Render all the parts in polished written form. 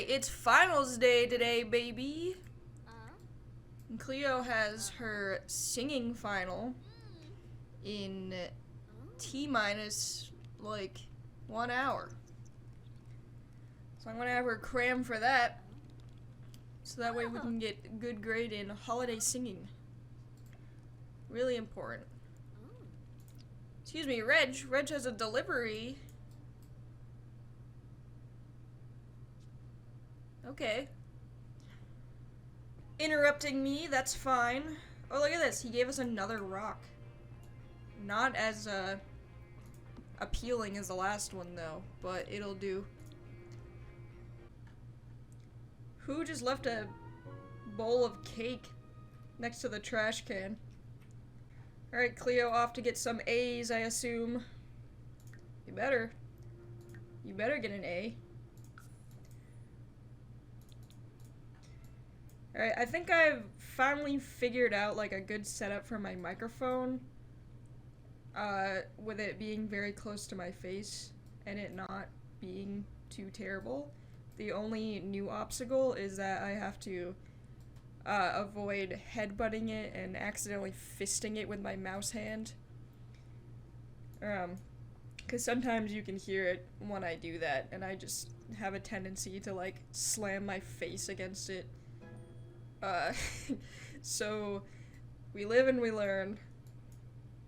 Alright, it's finals day today, baby. And Cleo has her singing final in T-minus, like, 1 hour. So I'm gonna have her cram for that, so that way we can get a good grade in holiday singing. Really important. Excuse me, Reg has a delivery. Okay. Interrupting me, that's fine. Oh, look at this. He gave us another rock. Not as appealing as the last one, though, but it'll do. Who just left a bowl of cake next to the trash can? Alright, Cleo, off to get some A's, I assume. You better. You better get an A. Alright, I think I've finally figured out, like, a good setup for my microphone. With it being very close to my face, and it not being too terrible. The only new obstacle is that I have to, avoid headbutting it and accidentally fisting it with my mouse hand. Because sometimes you can hear it when I do that, and I just have a tendency to, like, slam my face against it. So, we live and we learn.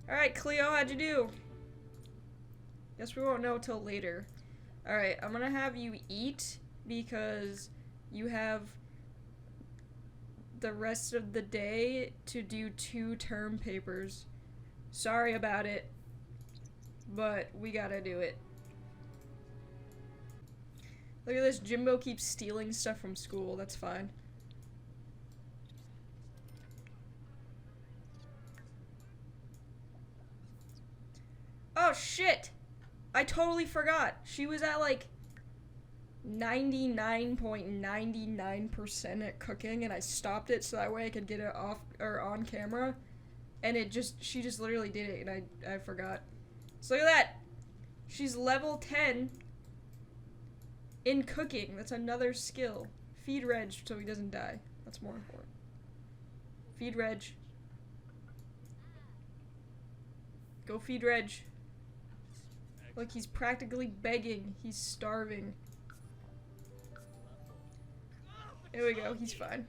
Alright, Cleo, how'd you do? Guess we won't know till later. Alright, I'm gonna have you eat, because you have the rest of the day to do 2 term papers. Sorry about it, but we gotta do it. Look at this, Jimbo keeps stealing stuff from school, that's fine. Oh shit! I totally forgot. She was at like 99.99% at cooking, and I stopped it so that way I could get it off or on camera. And she just literally did it, and I forgot. So look at that! She's level 10 in cooking. That's another skill. Feed Reg so he doesn't die. That's more important. Feed Reg. Go feed Reg. Look, he's practically begging. He's starving. There we go, he's fine.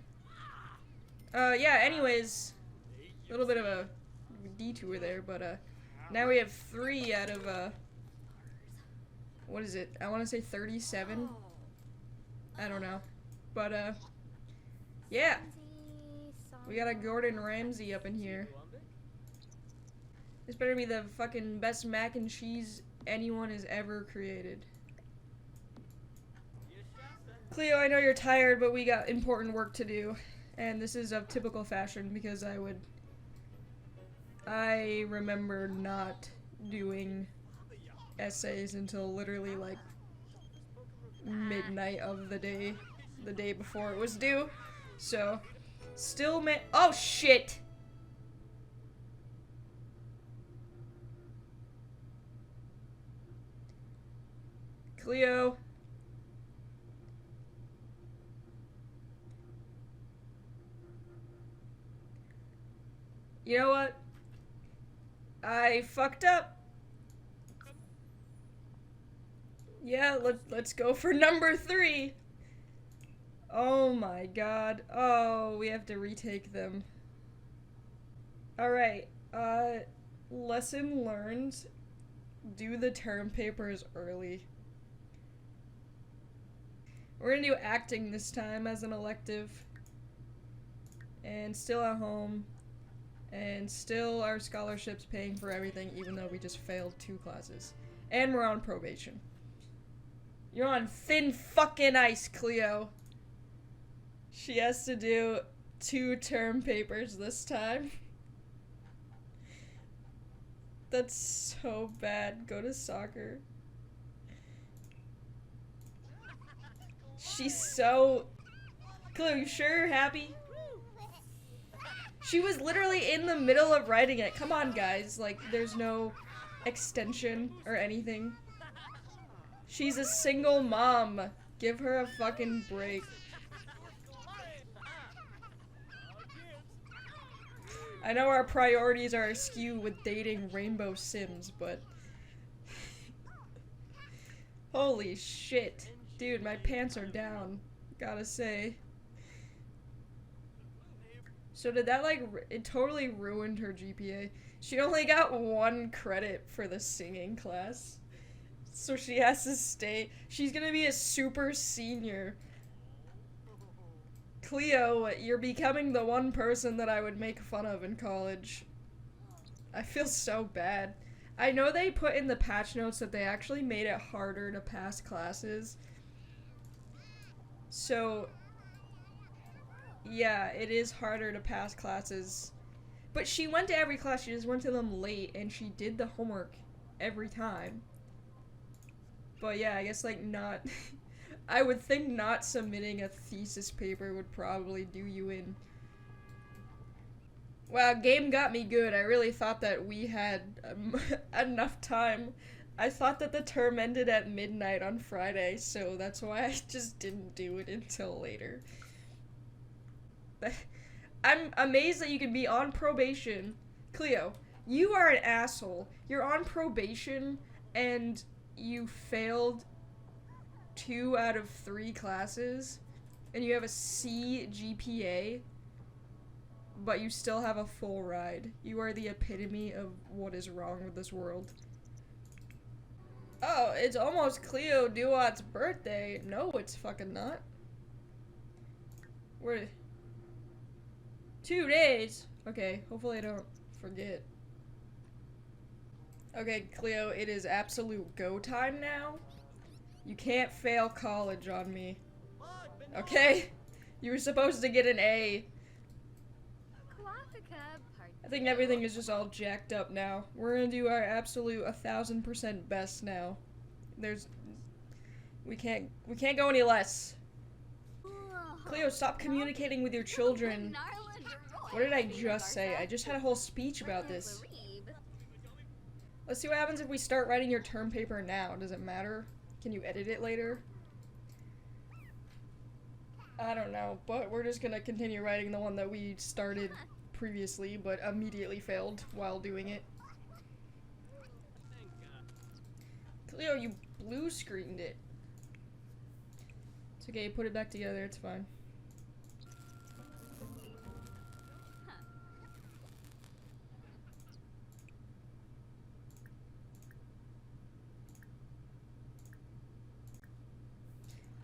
Yeah, anyways, a little bit of a detour there, but, now we have 3 out of, what is it? I want to say 37? I don't know. But, yeah. We got a Gordon Ramsay up in here. This better be the fucking best mac and cheese anyone has ever created. Cleo, I know you're tired, but we got important work to do. And this is of typical fashion because I remember not doing essays until literally like midnight of the day before it was due. So, oh shit! Cleo. You know what? I fucked up. Yeah, let's go for number 3. Oh my god. Oh, we have to retake them. Alright, lesson learned. Do the term papers early. We're gonna do acting this time as an elective. And still at home. And still our scholarship's paying for everything even though we just failed 2 classes. And we're on probation. You're on thin fucking ice, Cleo. She has to do 2 term papers this time. That's so bad. Go to soccer. She's so... Cleo, you sure you're happy? She was literally in the middle of writing it. Come on, guys. Like, there's no extension or anything. She's a single mom. Give her a fucking break. I know our priorities are askew with dating rainbow sims, but holy shit. Dude, my pants are down, gotta say. So did that, like, it totally ruined her GPA. She only got 1 credit for the singing class. So she has to stay. She's gonna be a super senior. Cleo, you're becoming the one person that I would make fun of in college. I feel so bad. I know they put in the patch notes that they actually made it harder to pass classes. So, yeah, it is harder to pass classes. But she went to every class, she just went to them late, and she did the homework every time. But yeah, I guess, like, not... I would think not submitting a thesis paper would probably do you in. Wow, game got me good. I really thought that we had enough time. I thought that the term ended at midnight on Friday, so that's why I just didn't do it until later. I'm amazed that you can be on probation. Cleo, you are an asshole. You're on probation, and you failed 2 out of 3 classes, and you have a C GPA, but you still have a full ride. You are the epitome of what is wrong with this world. Oh, it's almost Cleo Dewott's birthday. No, it's fucking not. We're 2 days. Okay, hopefully I don't forget. Okay, Cleo, it is absolute go time now. You can't fail college on me. Okay? You were supposed to get an A. I think everything is just all jacked up now. We're gonna do our absolute 1000% best now. We can't go any less. Cleo, stop communicating with your children. What did I just say? I just had a whole speech about this. Let's see what happens if we start writing your term paper now. Does it matter? Can you edit it later? I don't know, but we're just gonna continue writing the one that we started previously, but immediately failed while doing it. Cleo, you blue screened it. It's okay, put it back together, it's fine.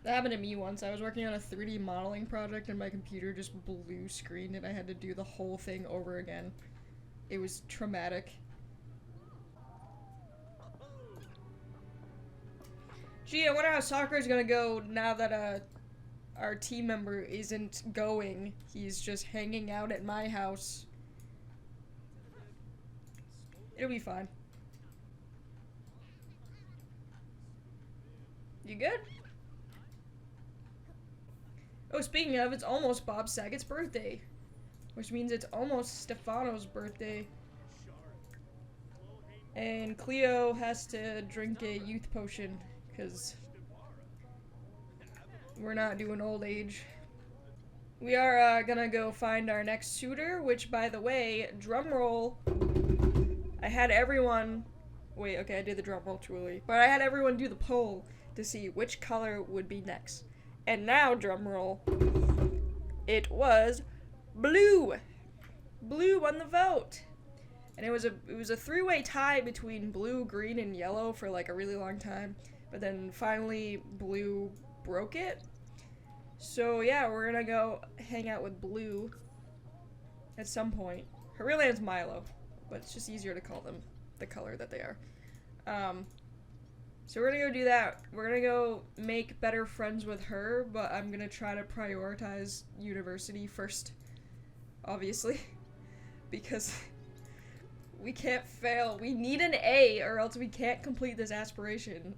That happened to me once. I was working on a 3D modeling project and my computer just blue screened and I had to do the whole thing over again. It was traumatic. Gee, I wonder how soccer is gonna go now that our team member isn't going. He's just hanging out at my house. It'll be fine. You good? Oh, speaking of, it's almost Bob Saget's birthday. Which means it's almost Stefano's birthday. And Cleo has to drink a youth potion, because we're not doing old age. We are gonna go find our next suitor, which, by the way, drum roll. I had everyone... Wait, okay, I did the drum roll truly. But I had everyone do the poll to see which color would be next. And now, drumroll, it was blue. Blue won the vote. And it was a 3-way tie between blue, green, and yellow for like a really long time. But then finally blue broke it. So yeah, we're gonna go hang out with blue at some point. Her real name's Milo, but it's just easier to call them the color that they are. So we're gonna go do that. We're gonna go make better friends with her, but I'm gonna try to prioritize university first, obviously, because we can't fail. We need an A or else we can't complete this aspiration.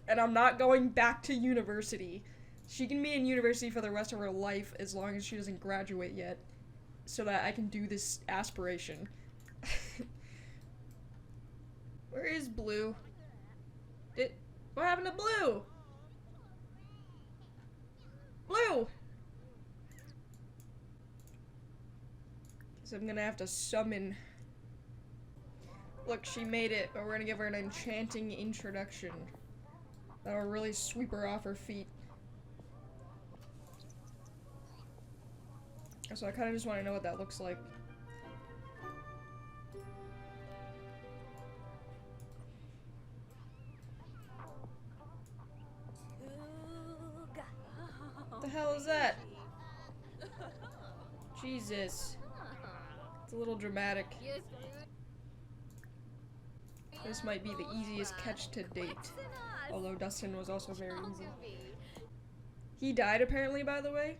And I'm not going back to university. She can be in university for the rest of her life as long as she doesn't graduate yet, so that I can do this aspiration. Where is Blue? What happened to Blue? Blue! Guess I'm gonna have to summon. Look, she made it, but we're gonna give her an enchanting introduction. That'll really sweep her off her feet. So I kind of just want to know what that looks like. What the hell is that? Jesus. It's a little dramatic. This might be the easiest catch to date. Although Dustin was also very easy. He died apparently, by the way.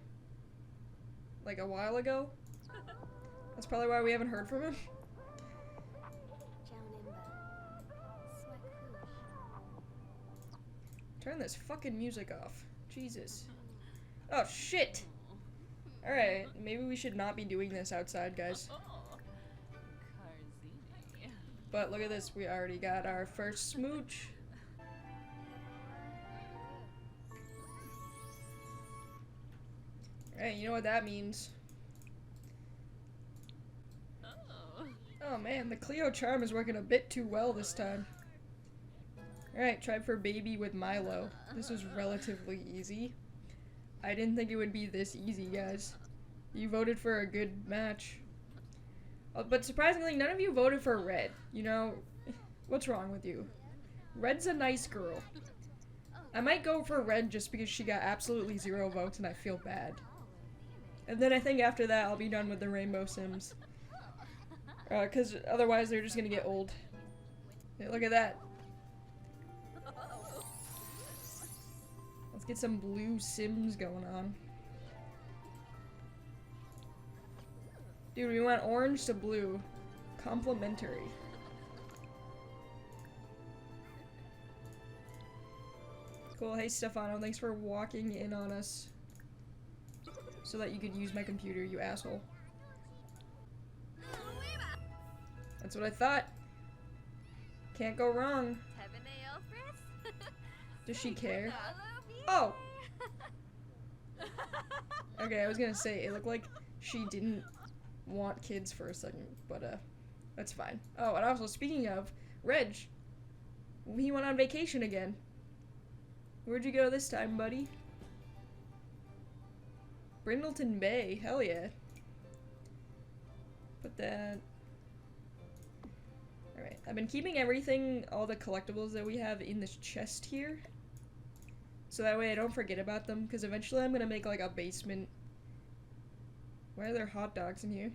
Like a while ago. That's probably why we haven't heard from him. Turn this fucking music off. Jesus. Oh shit! Alright, maybe we should not be doing this outside, guys. But look at this, we already got our first smooch. Alright, you know what that means. Oh man, the Cleo charm is working a bit too well this time. Alright, try for baby with Milo. This was relatively easy. I didn't think it would be this easy, guys. You voted for a good match. But surprisingly, none of you voted for Red. You know, what's wrong with you? Red's a nice girl. I might go for Red just because she got absolutely 0 votes and I feel bad. And then I think after that I'll be done with the Rainbow Sims. Cause otherwise they're just gonna get old. Hey, look at that. Let's get some blue Sims going on. Dude, we went orange to blue. Complementary. Cool, hey Stefano, thanks for walking in on us. So that you could use my computer, you asshole. That's what I thought. Can't go wrong. Does she care? Oh! Okay, I was gonna say, it looked like she didn't want kids for a second, but that's fine. Oh, and also, speaking of, Reg, he went on vacation again. Where'd you go this time, buddy? Brindleton Bay, hell yeah. Put that... Alright, I've been keeping everything, all the collectibles that we have in this chest here. So that way I don't forget about them, because eventually I'm gonna make like a basement. Why are there hot dogs in here?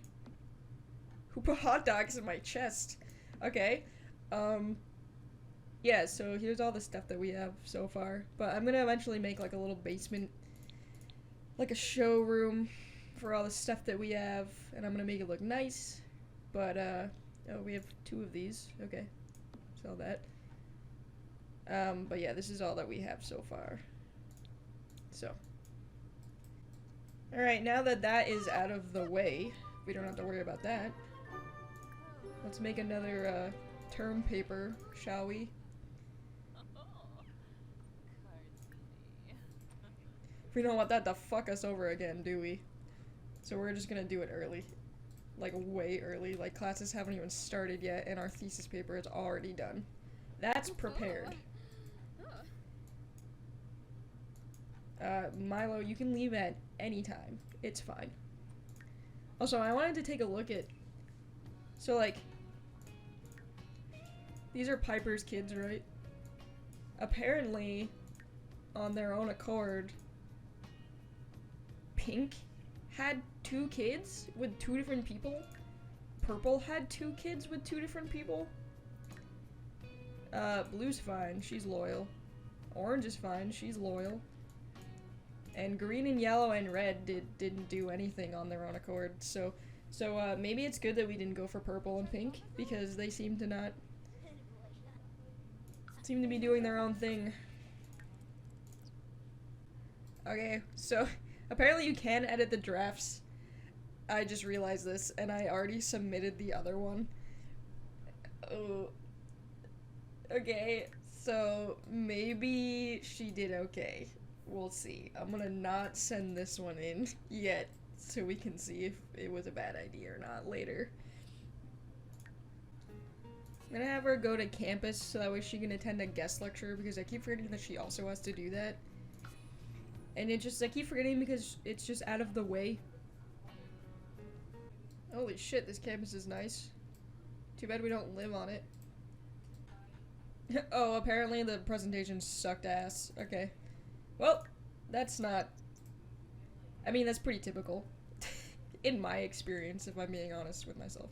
Who put hot dogs in my chest? Okay. Yeah, so here's all the stuff that we have so far. But I'm gonna eventually make like a little basement, like a showroom for all the stuff that we have, and I'm gonna make it look nice. But oh, we have 2 of these. Okay, sell that. But yeah, this is all that we have so far. So, all right, now that that is out of the way, we don't have to worry about that. Let's make another term paper, shall we? We don't want that to fuck us over again, do we? So we're just gonna do it early. Like, way early. Like, classes haven't even started yet, and our thesis paper is already done. That's prepared. Milo, you can leave at any time. It's fine. Also, I wanted to take a look at... So, like... These are Piper's kids, right? Apparently, on their own accord, Pink had 2 kids with 2 different people. Purple had 2 kids with 2 different people. Blue's fine, she's loyal. Orange is fine, she's loyal. And green and yellow and red didn't do anything on their own accord. So maybe it's good that we didn't go for purple and pink, because they seem to be doing their own thing. Okay, so apparently you can edit the drafts. I just realized this, and I already submitted the other one. Oh. Okay, so maybe she did okay We'll see. I'm gonna not send this one in yet, so we can see if it was a bad idea or not later. I'm gonna have her go to campus so that way she can attend a guest lecture, because I keep forgetting that she also has to do that. And I keep forgetting because it's just out of the way. Holy shit, this campus is nice. Too bad we don't live on it. Oh, apparently the presentation sucked ass. Okay. Well, that's not... I mean, that's pretty typical. In my experience, if I'm being honest with myself.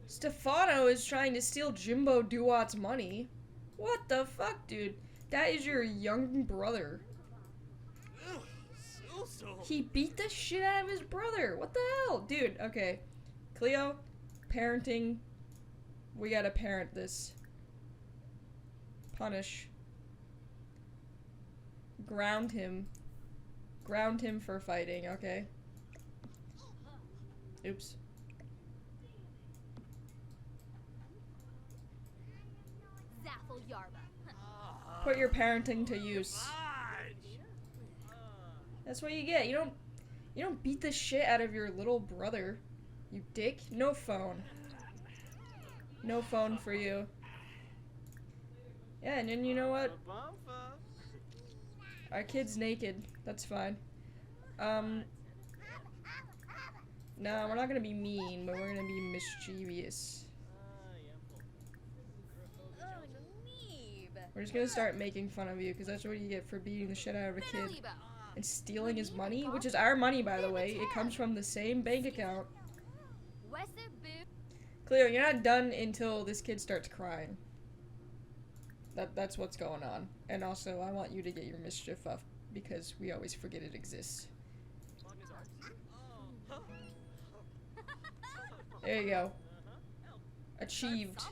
Stefano is trying to steal Jimbo Dewott's money. What the fuck, dude? That is your young brother. He beat the shit out of his brother. What the hell? Dude, okay. Cleo, parenting. We gotta parent this. Punish. Ground him. Ground him for fighting, okay? Oops. Put your parenting to use. That's what you get. You don't beat the shit out of your little brother, you dick. No phone. No phone for you. Yeah, and then you know what? Our kid's naked. That's fine. No, we're not gonna be mean, but we're gonna be mischievous. We're just gonna start making fun of you, because that's what you get for beating the shit out of a kid. And stealing his money, which is our money, by the way. It comes from the same bank account. Cleo, you're not done until this kid starts crying. That's what's going on. And also, I want you to get your mischief up, because we always forget it exists. There you go. Achieved.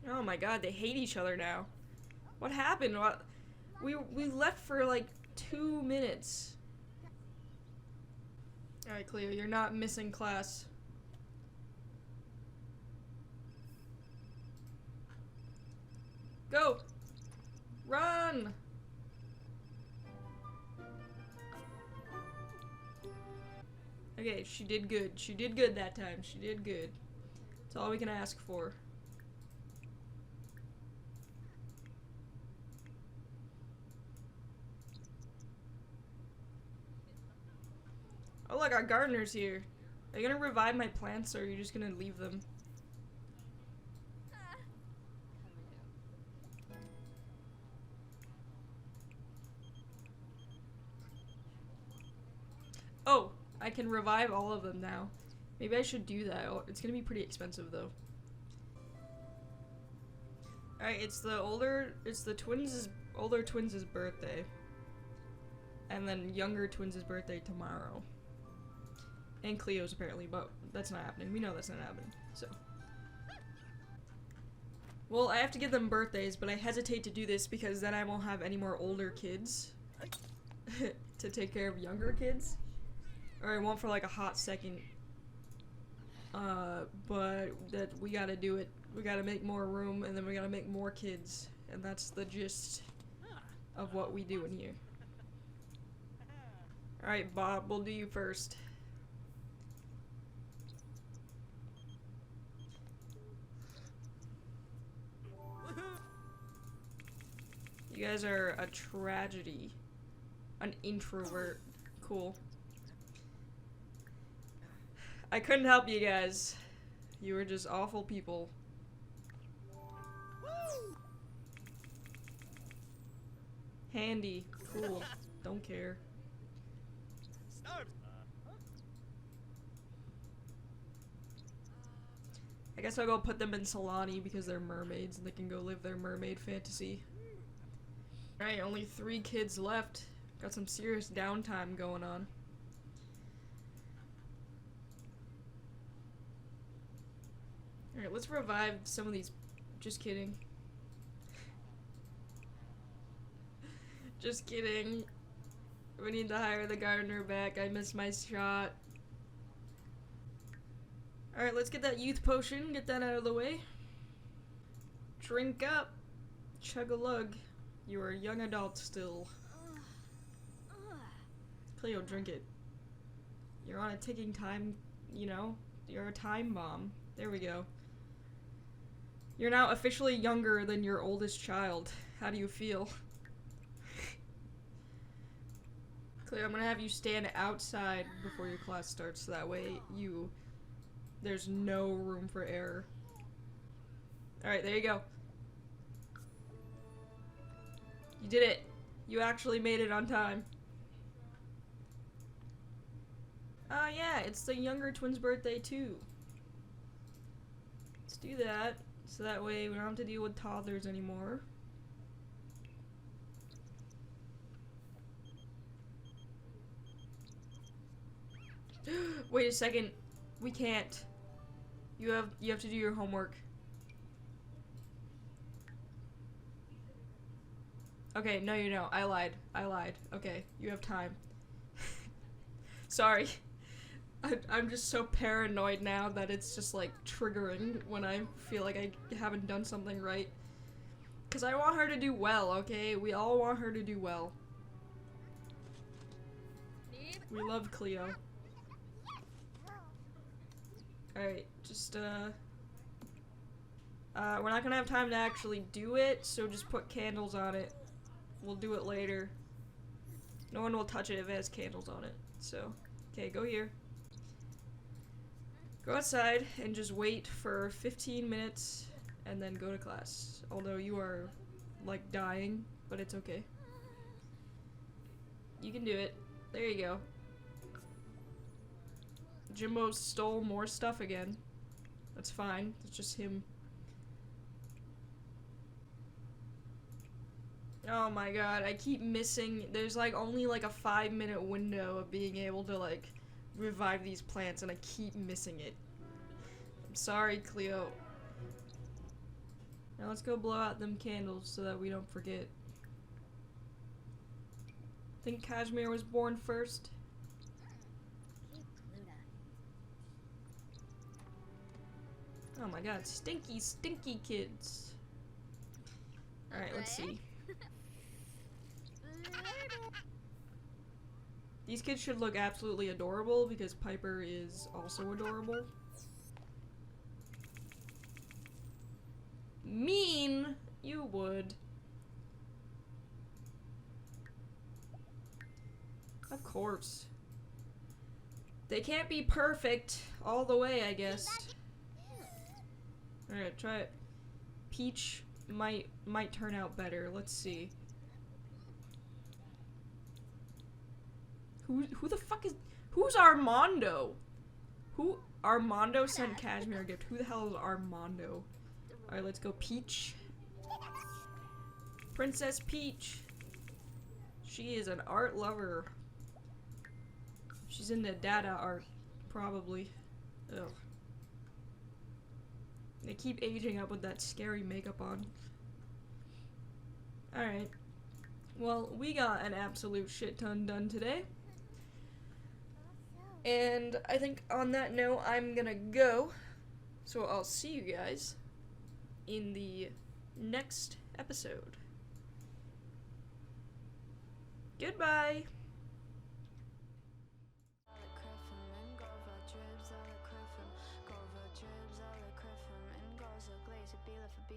Oh my god, they hate each other now. What happened? What? We left for like 2 minutes. Alright, Cleo, you're not missing class. Go! Run! Okay, she did good. She did good that time. She did good. That's all we can ask for. Oh look, our gardener's here. Are you gonna revive my plants, or are you just gonna leave them? Oh, I can revive all of them now. Maybe I should do that. Oh, it's gonna be pretty expensive though. Alright, it's the older twins' birthday. And then younger twins' birthday tomorrow. And Cleo's apparently, but that's not happening. We know that's not happening, so. Well, I have to give them birthdays, but I hesitate to do this because then I won't have any more older kids to take care of younger kids. Or I won't for like a hot second. But that we gotta do it. We gotta make more room, and then we gotta make more kids. And that's the gist of what we do in here. Alright, Bob, we'll do you first. You guys are a tragedy. An introvert. Cool. I couldn't help you guys. You were just awful people. Handy. Cool. Don't care. I guess I'll go put them in Solani because they're mermaids and they can go live their mermaid fantasy. Alright, only 3 kids left. Got some serious downtime going on. Alright, let's revive some of these. Just kidding. Just kidding. We need to hire the gardener back. I missed my shot. Alright, let's get that youth potion, get that out of the way. Drink up. Chug a lug. You are a young adult still. Cleo, drink it. You're on a ticking time, you know? You're a time bomb. There we go. You're now officially younger than your oldest child. How do you feel? Cleo, I'm gonna have you stand outside before your class starts so that way there's no room for error. Alright, there you go. You did it. You actually made it on time. Oh yeah, it's the younger twin's birthday too. Let's do that, so that way we don't have to deal with toddlers anymore. Wait a second. We can't. You have to do your homework. Okay, no you don't. I lied. Okay, you have time. Sorry. I'm just so paranoid now that it's just like triggering when I feel like I haven't done something right. Cause I want her to do well, okay? We all want her to do well. We love Cleo. Alright, just we're not gonna have time to actually do it, so just put candles on it. We'll do it later. No one will touch it if it has candles on it, so. Okay, go here. Go outside and just wait for 15 minutes and then go to class. Although you are, like, dying, but it's okay. You can do it. There you go. Jimbo stole more stuff again. That's fine. It's just him. Oh my god, I keep missing. There's like only like a 5-minute window of being able to like revive these plants and I keep missing it. I'm sorry, Cleo. Now let's go blow out them candles so that we don't forget. I think Cashmere was born first. Oh my god, stinky, stinky kids. Alright, let's see. These kids should look absolutely adorable because Piper is also adorable. Mean! You would. Of course. They can't be perfect all the way, I guess. Alright, try it. Peach might turn out better. Let's see. Who the fuck is... Who's Armando? Armando sent Cashmere a gift. Who the hell is Armando? Alright, let's go Peach. Princess Peach. She is an art lover. She's into data art. Probably. Ugh. They keep aging up with that scary makeup on. Alright. Well, we got an absolute shit ton done today. And I think on that note, I'm gonna go. So I'll see you guys in the next episode. Goodbye! Be